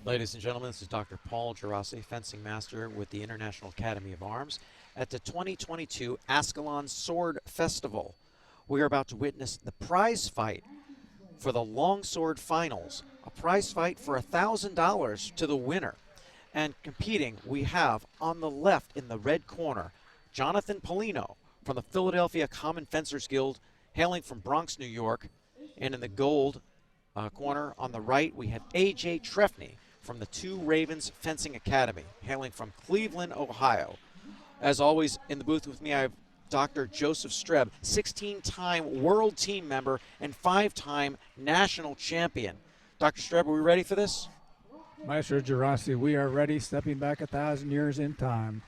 Ladies and gentlemen, this is Dr. Paul Geraci, fencing master with the International Academy of Arms at the 2022 Ascalon Sword Festival. We are about to witness the prize fight for the Longsword Finals, a prize fight for $1,000 to the winner. And competing, we have on the left in the red corner, Jonathan Paulino from the Philadelphia Common Fencers Guild, hailing from Bronx, New York. And in the gold corner on the right, we have A.J. Trefney from the Two Ravens Fencing Academy, hailing from Cleveland, Ohio. As always, in the booth with me, I have Dr. Joseph Streb, 16-time world team member and 5-time national champion. Dr. Streb, are we ready for this? Maestro Geraci, we are ready, stepping back 1,000 years in time.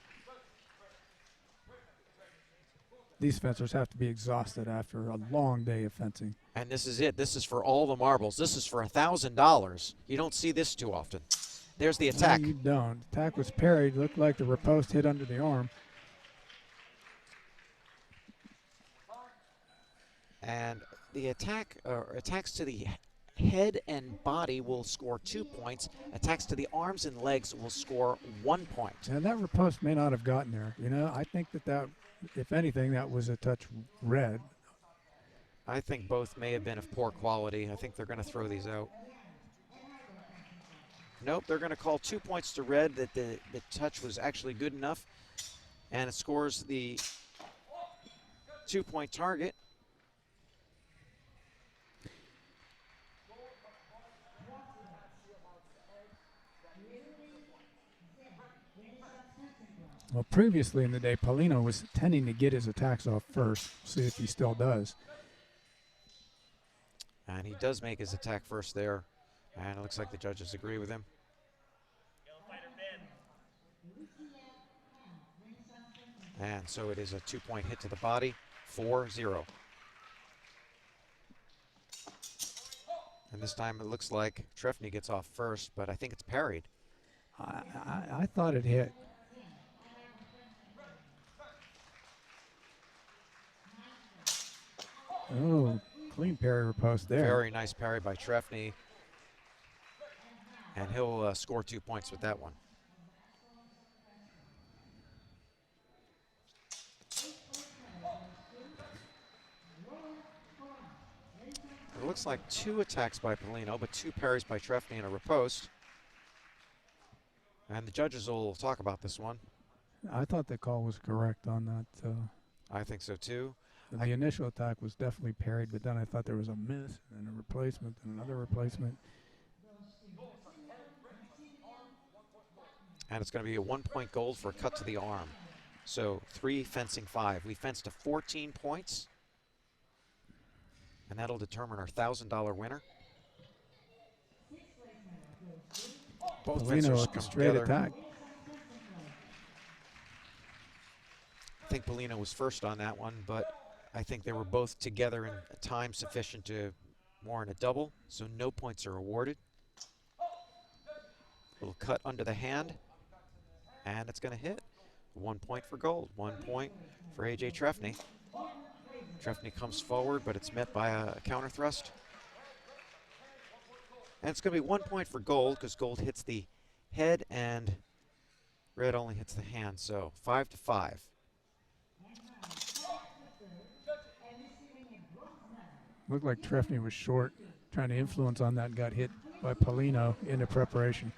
These fencers have to be exhausted after a long day of fencing. And this is it. This is for all the marbles. This is for $1,000. You don't see this too often. There's the attack. No, you don't. Attack was parried. Looked like the riposte hit under the arm. And the attacks to the head and body will score 2 points. Attacks to the arms and legs will score 1 point. And that riposte may not have gotten there. You know, I think that, if anything, that was a touch red. I think both may have been of poor quality. I think they're going to throw these out. Nope, they're going to call 2 points to red, that the touch was actually good enough. And it scores the 2-point target. Well, previously in the day, Paulino was tending to get his attacks off first. See if he still does. And he does make his attack first there. And it looks like the judges agree with him. And so it is a 2-point hit to the body, 4-0. And this time it looks like Trefney gets off first, but I think it's parried. I thought it hit. Oh, clean parry riposte there. Very nice parry by Trefney. And he'll score 2 points with that one. It looks like 2 attacks by Paulino, but 2 parries by Trefney and a riposte. And the judges will talk about this one. I thought the call was correct on that. I think so too. The initial attack was definitely parried, but then I thought there was a miss and a replacement and another replacement. And it's going to be a 1-point gold for a cut to the arm. So 3 fencing 5. We fenced to 14 points. And that'll determine our $1,000 winner. Both fencers come straight together. attack. I think Paulino was first on that one, but I think they were both together in a time sufficient to warrant a double, so no points are awarded. Little cut under the hand, and it's going to hit. 1 point for gold, 1 point for A.J. Trefney. Trefney comes forward, but it's met by a counter thrust. And it's going to be 1 point for gold, because gold hits the head and red only hits the hand, so 5-5. Looked like Trefney was short, trying to influence on that, got hit by Paulino into preparation.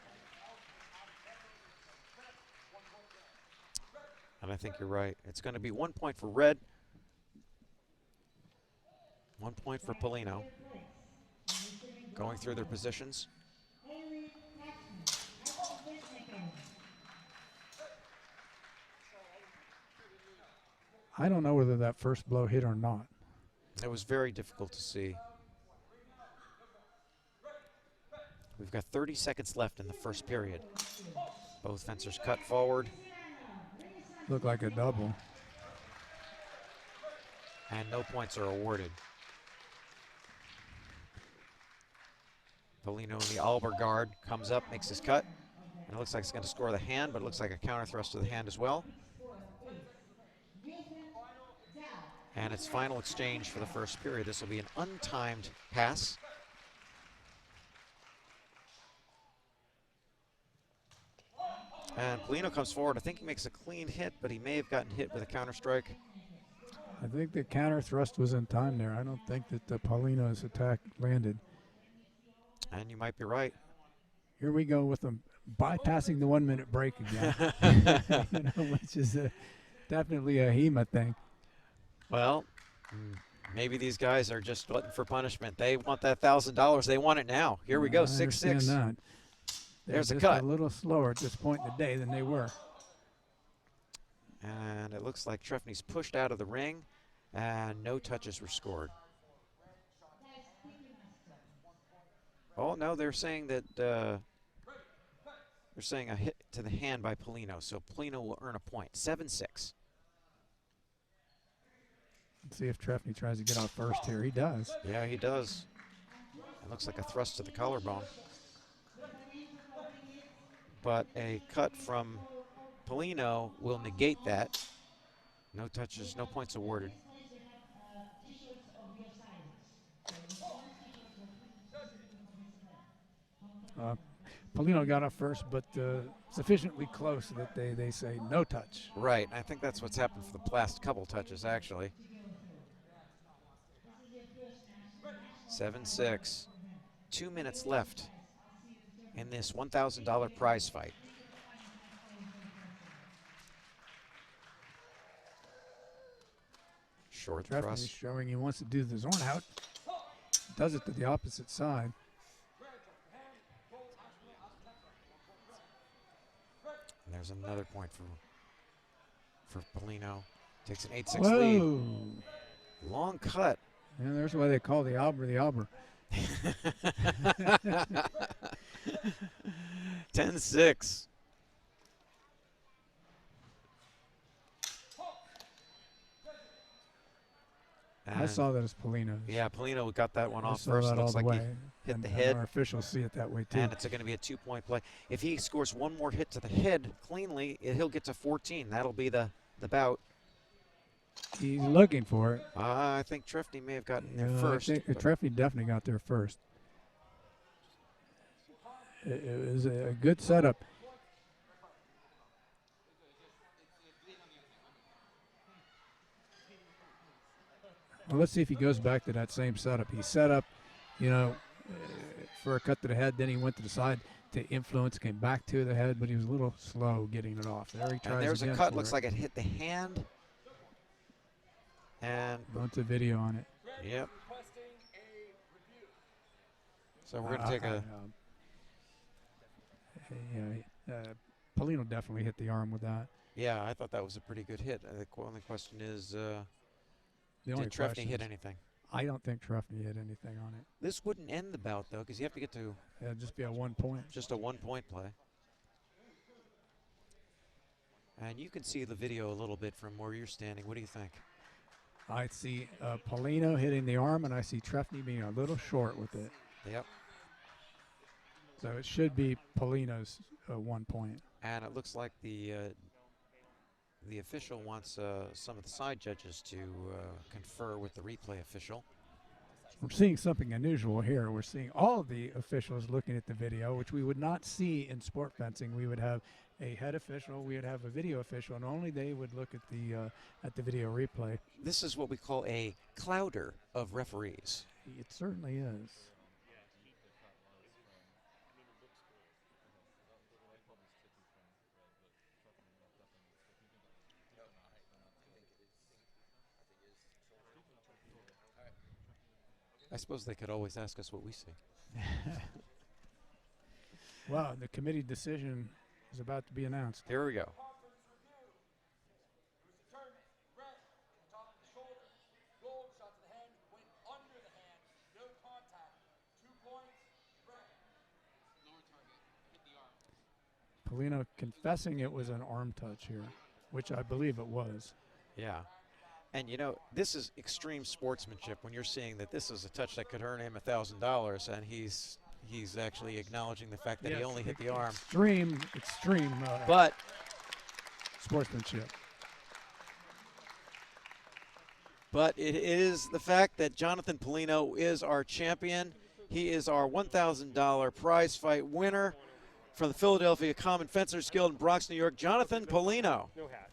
And I think you're right. It's going to be 1 point for red, 1 point for Paulino. Going through their positions. I don't know whether that first blow hit or not. It was very difficult to see. We've got 30 seconds left in the first period. Both fencers cut forward. Looked like a double. And no points are awarded. Paulino in the Alber guard comes up, makes his cut. And it looks like it's going to score the hand, but it looks like a counter thrust to the hand as well. And it's final exchange for the first period. This will be an untimed pass. And Paulino comes forward. I think he makes a clean hit, but he may have gotten hit with a counter strike. I think the counter thrust was in time there. I don't think that Paulino's attack landed. And you might be right. Here we go with them bypassing the 1 minute break again, which is definitely a HEMA thing. Well, maybe these guys are just glutton for punishment. They want that $1,000. They want it now. Here we go, 6-6. That. There's a just cut. A little slower at this point in the day than they were. And it looks like Trefney's pushed out of the ring, and no touches were scored. Oh, no, they're saying that they're saying a hit to the hand by Paulino, so Paulino will earn a point. 7-6. Let's see if Trefney tries to get out first here. He does. Yeah, he does. It looks like a thrust to the collarbone. But a cut from Paulino will negate that. No touches, no points awarded. Paulino got up first, but sufficiently close that they say no touch. Right, I think that's what's happened for the last couple touches, actually. 7-6. 2 minutes left in this $1,000 prize fight. Short Trefney thrust. showing he wants to do the zone out. Does it to the opposite side. And there's another point for Paulino. Takes an 8-6 lead. Long cut. And there's why they call the Auber the Auber. 10-6. I saw that as Paulino. Yeah, Paulino got that one off saw first. that Looks all like the he way. hit the And head. our officials see it that way too. And it's going to be a 2-point play. If he scores one more hit to the head cleanly, he'll get to 14. That'll be the bout. He's looking for it. I think Trefney may have gotten there first. I think Trefney definitely got there first. It was a good setup. Well, let's see if he goes back to that same setup. He set up, for a cut to the head. Then he went to the side to influence, came back to the head, but he was a little slow getting it off. There he tries And there's a again cut. for Looks it. like it hit the hand. And Wants a video on it. yep. So we're going to take a. Paulino definitely hit the arm with that. Yeah, I thought that was a pretty good hit. The only question is, The only did Trefney question hit is, anything? I don't think Trefney hit anything on it. This wouldn't end the bout, though, because you have to get to It'd just be a 1 point. just a 1-point play. And you can see the video a little bit from where you're standing. What do you think? I see Paulino hitting the arm, and I see Trefney being a little short with it. Yep. So it should be Paulino's 1 point. And it looks like the official wants some of the side judges to confer with the replay official. We're seeing something unusual here. We're seeing all of the officials looking at the video, which we would not see in sport fencing. We would have a head official, we would have a video official, and only they would look at the video replay. This is what we call a clouder of referees. It certainly is. I suppose they could always ask us what we see. Well, the committee decision is about to be announced. Here we go. Paulino confessing it was an arm touch here, which I believe it was. Yeah. And, this is extreme sportsmanship when you're seeing that this is a touch that could earn him $1,000, and he's actually acknowledging the fact that he only hit the arm. Extreme But sportsmanship. But it is the fact that Jonathan Paulino is our champion. He is our $1,000 prize fight winner. from the Philadelphia Common Fencers Guild in Bronx, New York, Jonathan Paulino. No hat.